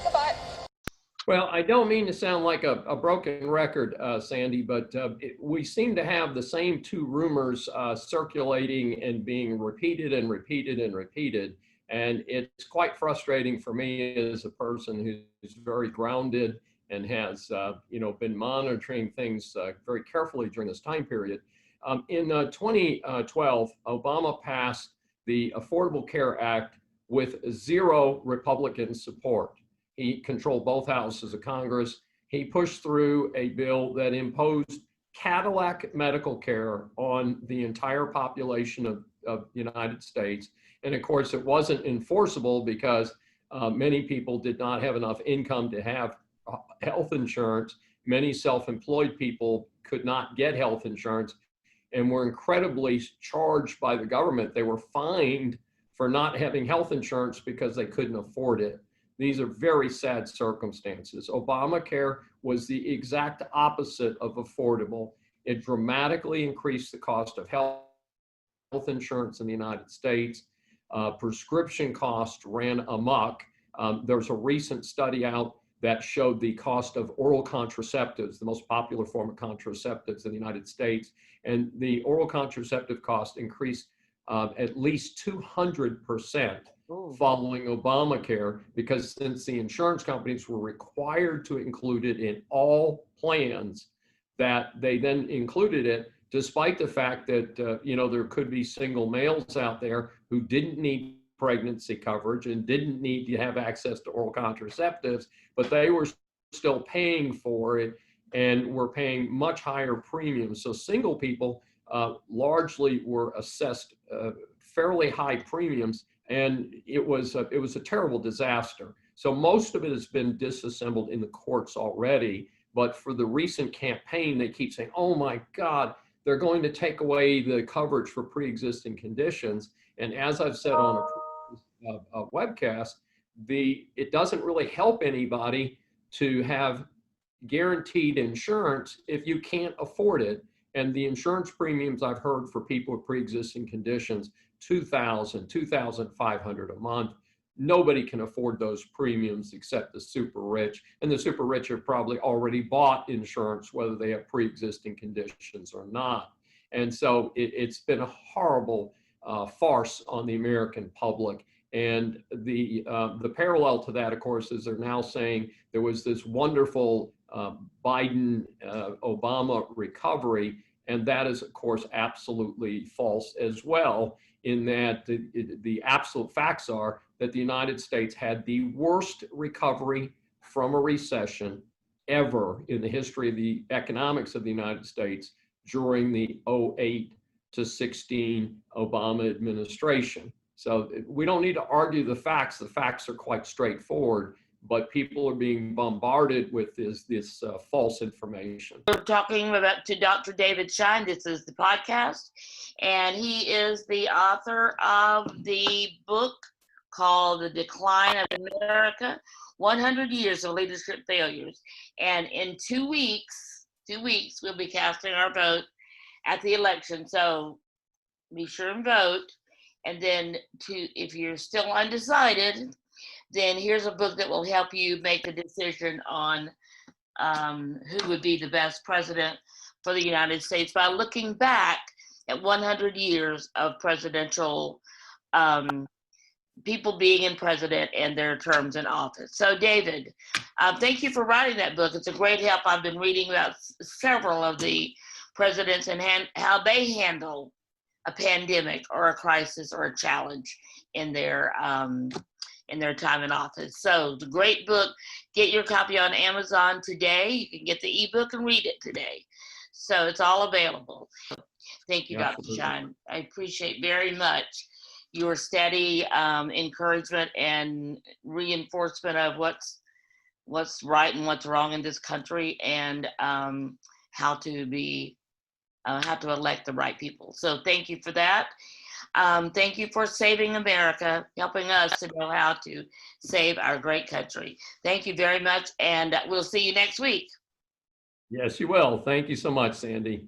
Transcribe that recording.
Goodbye. Well, I don't mean to sound like a broken record, Sandy, but we seem to have the same two rumors circulating and being repeated and repeated and repeated. And it's quite frustrating for me as a person who's very grounded and has been monitoring things very carefully during this time period. In 2012, Obama passed the Affordable Care Act with zero Republican support. He controlled both houses of Congress. He pushed through a bill that imposed Cadillac medical care on the entire population of the United States. And of course, it wasn't enforceable because many people did not have enough income to have health insurance. Many self-employed people could not get health insurance and were incredibly charged by the government. They were fined for not having health insurance because they couldn't afford it. These are very sad circumstances. Obamacare was the exact opposite of affordable. It dramatically increased the cost of health insurance in the United States. Prescription costs ran amok. There's a recent study out that showed the cost of oral contraceptives, the most popular form of contraceptives in the United States. And the oral contraceptive cost increased at least 200% following Obamacare, because since the insurance companies were required to include it in all plans, that they then included it, despite the fact that there could be single males out there who didn't need pregnancy coverage and didn't need to have access to oral contraceptives, but they were still paying for it and were paying much higher premiums. So single people largely were assessed fairly high premiums, and it was a terrible disaster. So most of it has been disassembled in the courts already, but for the recent campaign, they keep saying, oh my God, they're going to take away the coverage for pre-existing conditions. And as I've said on a webcast, it doesn't really help anybody to have guaranteed insurance if you can't afford it. And the insurance premiums I've heard for people with pre-existing conditions, $2,000, $2,500 a month. Nobody can afford those premiums except the super rich. And the super rich have probably already bought insurance, whether they have pre-existing conditions or not. And so it's been a horrible farce on the American public. And the parallel to that, of course, is they're now saying there was this wonderful Biden-Obama recovery, and that is, of course, absolutely false as well, in that the absolute facts are that the United States had the worst recovery from a recession ever in the history of the economics of the United States during the 08 to 16 Obama administration. So we don't need to argue the facts. The facts are quite straightforward, but people are being bombarded with this false information. We're talking to Dr. David Schein. This is the podcast, and he is the author of the book called The Decline of America, 100 Years of Leadership Failures. And in 2 weeks, we'll be casting our vote at the election. So be sure and vote. And then if you're still undecided, then here's a book that will help you make a decision on who would be the best president for the United States by looking back at 100 years of presidential people being in president and their terms in office. So David, thank you for writing that book. It's a great help. I've been reading about several of the presidents and how they handle a pandemic or a crisis or a challenge in their time in office. So it's a great book. Get your copy on Amazon today. You can get the ebook and read it today. So it's all available. Thank you, Dr. Schein. I appreciate very much your steady encouragement and reinforcement of what's right and what's wrong in this country, and how to elect the right people. So thank you for that. Thank you for saving America, helping us to know how to save our great country. Thank you very much, and we'll see you next week. Yes, you will. Thank you so much, Sandy.